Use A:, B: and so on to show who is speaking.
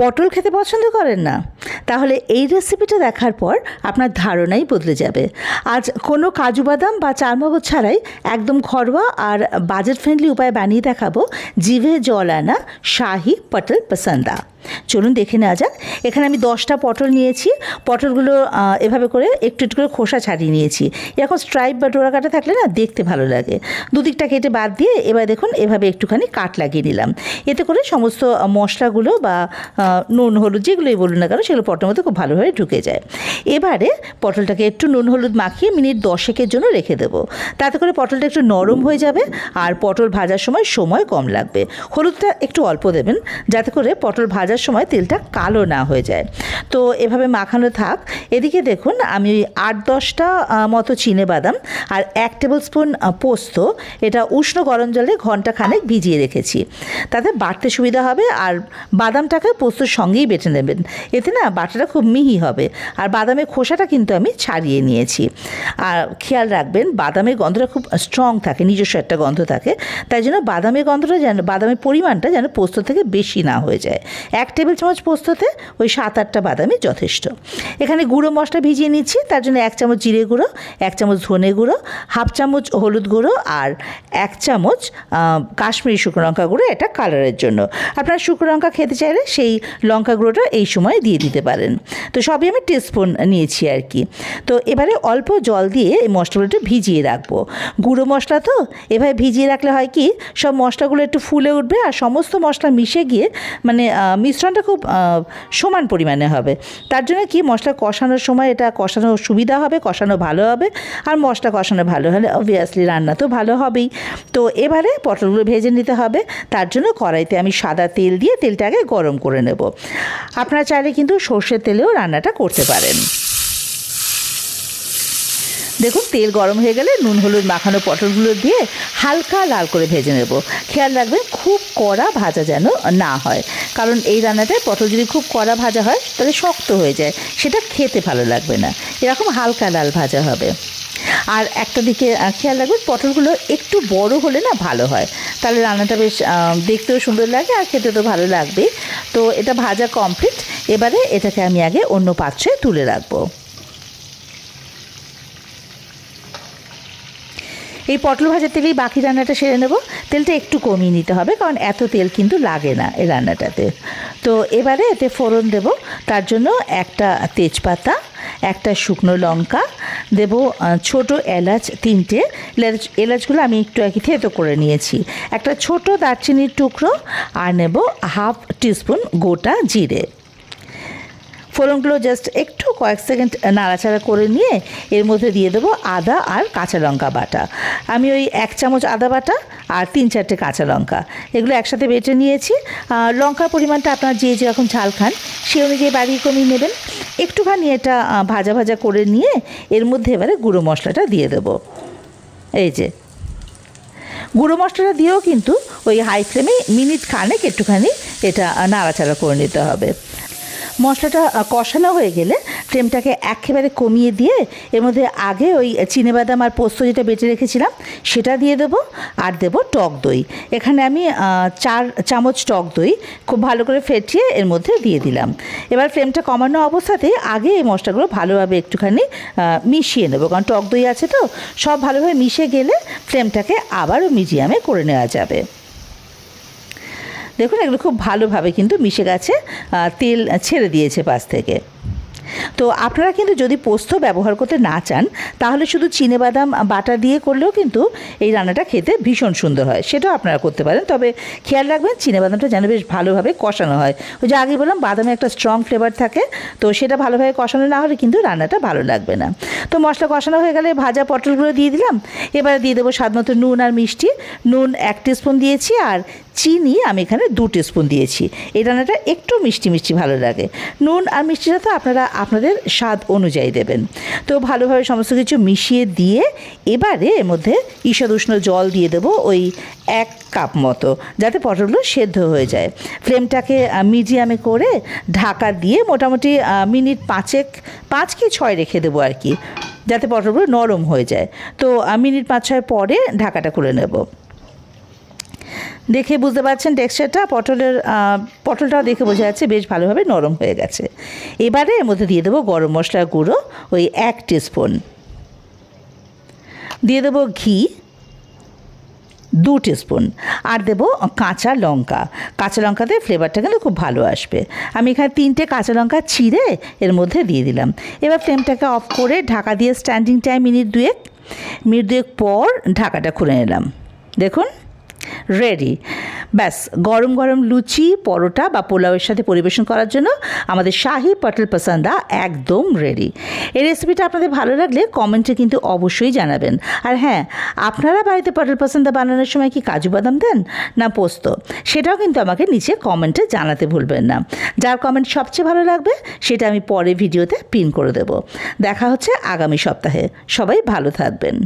A: পটল খেতে পছন্দ করেন না? তাহলে এই রেসিপিটা দেখার পর আপনার ধারণাই বদলে যাবে। আজ কোনো কাজু বাদাম বা চারমগজ ছাড়াই একদম ঘরোয়া আর বাজেট ফ্রেন্ডলি উপায়ে বানিয়ে দেখাবো জিভে জল আনা শাহি পটল পসন্দা। চলুন দেখে নেওয়া যাক। এখানে আমি 10টা পটল নিয়েছি। পটলগুলো এভাবে করে একটু একটু করে খোসা ছাড়িয়ে নিয়েছি। এরকম স্ট্রাইপ বা ডোরা কাটা থাকলে না দেখতে ভালো লাগে। দুদিকটা কেটে বাদ দিয়ে এবার দেখুন এভাবে একটুখানি কাট লাগিয়ে নিলাম। এতে করে সমস্ত মশলাগুলো বা নুন হলুদ যেগুলোই বলুন না কেন সেগুলো পটলের মধ্যে খুব ভালোভাবে ঢুকে যায়। এবারে পটলটাকে একটু নুন হলুদ মাখিয়ে মিনিট 10 জন্য রেখে দেবো। তাতে করে পটলটা একটু নরম হয়ে যাবে আর পটল ভাজার সময় কম লাগবে। হলুদটা একটু অল্প দেবেন যাতে করে পটল ভাজার সময় তেলটা কালো না হয়ে যায়। তো এভাবে মাখানো থাক। এদিকে দেখুন আমি 8-10টা মতো চিনেবাদাম আর 1 টেবিল স্পুন পোস্ত এটা উষ্ণ গরম জলে ঘন্টাখানেক ভিজিয়ে রেখেছি। তাতে বাটতে সুবিধা হবে আর বাদামটাকে পোস্তর সঙ্গেই বেটে নেবেন। এতে না বাটাটা খুব মিহি হবে। আর বাদামের খোসাটা কিন্তু আমি ছাড়িয়ে নিয়েছি। আর খেয়াল রাখবেন বাদামের গন্ধটা খুব স্ট্রং থাকে, নিজস্ব একটা গন্ধ থাকে। তাই জন্য বাদামের গন্ধটা বাদামের পরিমাণটা যেন পোস্ত থেকে বেশি না হয়ে যায়। 1 টেবিল চামচ পোস্ততে ওই 7-8টা বাদামই যথেষ্ট। এখানে গুঁড়ো মশলা ভিজিয়ে নিচ্ছি। তার জন্য 1 চামচ জিরে গুঁড়ো, 1 চামচ ধনে গুঁড়ো, 1/2 চামচ হলুদ গুঁড়ো আর 1 চামচ কাশ্মীরি শুকনো লঙ্কা গুঁড়ো, এটা কালারের জন্য। আপনারা শুকনো লঙ্কা খেতে চাইলে সেই লঙ্কা গুঁড়োটা এই সময় দিয়ে দিতে পারেন। তো সবই আমি টিস্পুন নিয়েছি আর কি। তো এবারে অল্প জল দিয়ে এই মশলাগুলো ভিজিয়ে রাখবো। গুঁড়ো মশলা তো এভাবে ভিজিয়ে রাখলে হয় কি সব মশলাগুলো একটু ফুলে উঠবে আর সমস্ত মশলা মিশে গিয়ে মানে মিশ্রণটা খুব সমান পরিমাণে হবে। তার জন্য কি মশলা কষানোর সময় এটা কষানো সুবিধা হবে, কষানো ভালো হবে। আর মশলা কষানো ভালো হলে অবভিয়াসলি রান্না তো ভালো হবেই। তো এবারে পটলগুলো ভেজে নিতে হবে। তার জন্য কড়াইতে আমি সাদা তেল দিয়ে তেলটাকে গরম করে নেব। আপনারা চাইলে কিন্তু সর্ষের তেলেও রান্নাটা করতে পারেন। দেখুন তেল গরম হয়ে গেলে নুন হলুদ মাখানো পটলগুলো দিয়ে হালকা লাল করে ভেজে নেব। খেয়াল রাখবেন খুব কড়া ভাজা যেন না হয়, কারণ এই রান্নাটায় পটল যদি খুব কড়া ভাজা হয় তাহলে শক্ত হয়ে যায়, সেটা খেতে ভালো লাগবে না। এরকম হালকা লাল ভাজা হবে। আর একটা দিকে খেয়াল রাখবেন পটলগুলো একটু বড় হলে না ভালো হয়, তাহলে রান্নাটা বেশ দেখতেও সুন্দর লাগে আর খেতে তো ভালো লাগবে। তো এটা ভাজা কমপ্লিট। এবারে এটাকে আমি আগে অন্য পাত্রে তুলে রাখবো। এই পটল ভাজার তেলেই বাকি রান্নাটা সেরে নেব। তেলটা একটু কমিয়ে নিতে হবে, কারণ এত তেল কিন্তু লাগে না এই রান্নাটাতে। তো এবারে এতে ফোড়ন দেব। তার জন্য একটা তেজপাতা, একটা শুকনো লঙ্কা দেব, ছোট এলাচ 3টে। এলাচগুলো আমি একটু থেতো করে নিয়েছি। একটা ছোট দারচিনির টুকরো আর নেব 1/2 টিস্পুন গোটা জিরে। ফোড়নগুলো জাস্ট একটু কয়েক সেকেন্ড নাড়াচাড়া করে নিয়ে এর মধ্যে দিয়ে দেবো আদা আর কাঁচা লঙ্কা বাটা। আমি ওই 1 চামচ আদা বাটা আর 3-4টে কাঁচা লঙ্কা এগুলো একসাথে বেটে নিয়েছি। লঙ্কার পরিমাণটা আপনার যে যেরকম ঝাল খান সেই অনুযায়ী বাড়িয়ে কমিয়ে নেবেন। একটুখানি এটা ভাজা ভাজা করে নিয়ে এর মধ্যে এবারে গুঁড়ো মশলাটা দিয়ে দেবো। এই যে গুঁড়ো মশলাটা দিয়েও কিন্তু ওই হাই ফ্লেমে মিনিট খানেক একটুখানি এটা নাড়াচাড়া করে নিতে হবে। মশলাটা কষানো হয়ে গেলে ফ্লেমটাকে একেবারে কমিয়ে দিয়ে এর মধ্যে আগে ওই চিনেবাদাম আর পোস্ত যেটা বেটে রেখেছিলাম সেটা দিয়ে দেবো আর দেবো টক দই। এখানে আমি 4 চামচ টক দই খুব ভালো করে ফেটিয়ে এর মধ্যে দিয়ে দিলাম। এবার ফ্লেমটা কমানো অবস্থাতেই আগে এই মশলাগুলো ভালোভাবে একটুখানি মিশিয়ে নেবো, কারণ টক দই আছে তো। সব ভালোভাবে মিশে গেলে ফ্লেমটাকে আবারও মিডিয়ামে করে নেওয়া যাবে। দেখুন এগুলো খুব ভালোভাবে কিন্তু মিশে গেছে, তেল ছেড়ে দিয়েছে পাশ থেকে। তো আপনারা কিন্তু যদি পোস্ত ব্যবহার করতে না চান তাহলে শুধু চিনেবাদাম বাটা দিয়ে করলেও কিন্তু এই রান্নাটা খেতে ভীষণ সুন্দর হয়, সেটাও আপনারা করতে পারেন। তবে খেয়াল রাখবেন চিনেবাদামটা যেন বেশ ভালোভাবে কষানো হয়। ওই যে আগে বললাম বাদামে একটা স্ট্রং ফ্লেভার থাকে, তো সেটা ভালোভাবে কষানো না হলে কিন্তু রান্নাটা ভালো লাগবে না। তো মশলা কষানো হয়ে গেলে ভাজা পটলগুলো দিয়ে দিলাম। এবারে দিয়ে দেবো স্বাদ মতো নুন আর মিষ্টি। নুন 1 টিস্পুন দিয়েছি আর চিনি আমি এখানে 2 টিস্পুন দিয়েছি। এই রান্নাটা একটু মিষ্টি মিষ্টি ভালো লাগে। নুন আর মিষ্টিটা তো আপনারা আপনাদের স্বাদ অনুযায়ী দেবেন। তো ভালোভাবে সমস্ত কিছু মিশিয়ে দিয়ে এবারে এর মধ্যে ঈষৎ উষ্ণ জল দিয়ে দেবো ওই 1 কাপ মতো, যাতে পটলগুলো সেদ্ধ হয়ে যায়। ফ্লেমটাকে মিডিয়ামে করে ঢাকা দিয়ে মোটামুটি মিনিট 5 কি 6 রেখে দেবো আর কি, যাতে পটলগুলো নরম হয়ে যায়। তো মিনিট 5-6 পরে ঢাকাটা খুলে নেব। দেখে বুঝতে পারছেন টেক্সচারটা, পটলটাও দেখে বোঝা যাচ্ছে বেশ ভালোভাবে নরম হয়ে গেছে। এবারে এর মধ্যে দিয়ে দেবো গরম মশলার গুঁড়ো ওই 1 টিস্পুন, দিয়ে দেবো ঘি 2 টিস্পুন, আর দেবো কাঁচা লঙ্কা। কাঁচা লঙ্কাতে ফ্লেভারটা কিন্তু খুব ভালো আসবে। আমি এখানে 3টে কাঁচা লঙ্কা চিড়ে এর মধ্যে দিয়ে দিলাম। এবার ফ্লেমটাকে অফ করে ঢাকা দিয়ে স্ট্যান্ডিং টাইম মিনিট দুয়েক পর ঢাকাটা খুলে নিলাম। দেখুন রেডি। ব্যাস, গরম গরম লুচি, পরোটা বা পোলাওয়ের সাথে পরিবেশন করার জন্য আমাদের শাহি পটল পসন্দা একদম রেডি। এই রেসিপিটা আপনাদের ভালো লাগলে কমেন্টে কিন্তু অবশ্যই জানাবেন। আর হ্যাঁ, আপনারা বাড়িতে পটল পসন্দা বানানোর সময় কি কাজু বাদাম দেন না পোস্ত, সেটাও কিন্তু আমাকে নিচে কমেন্টে জানাতে ভুলবেন না। যার কমেন্ট সবচেয়ে ভালো লাগবে সেটা আমি পরে ভিডিওতে পিন করে দেব। দেখা হচ্ছে আগামী সপ্তাহে। সবাই ভালো থাকবেন।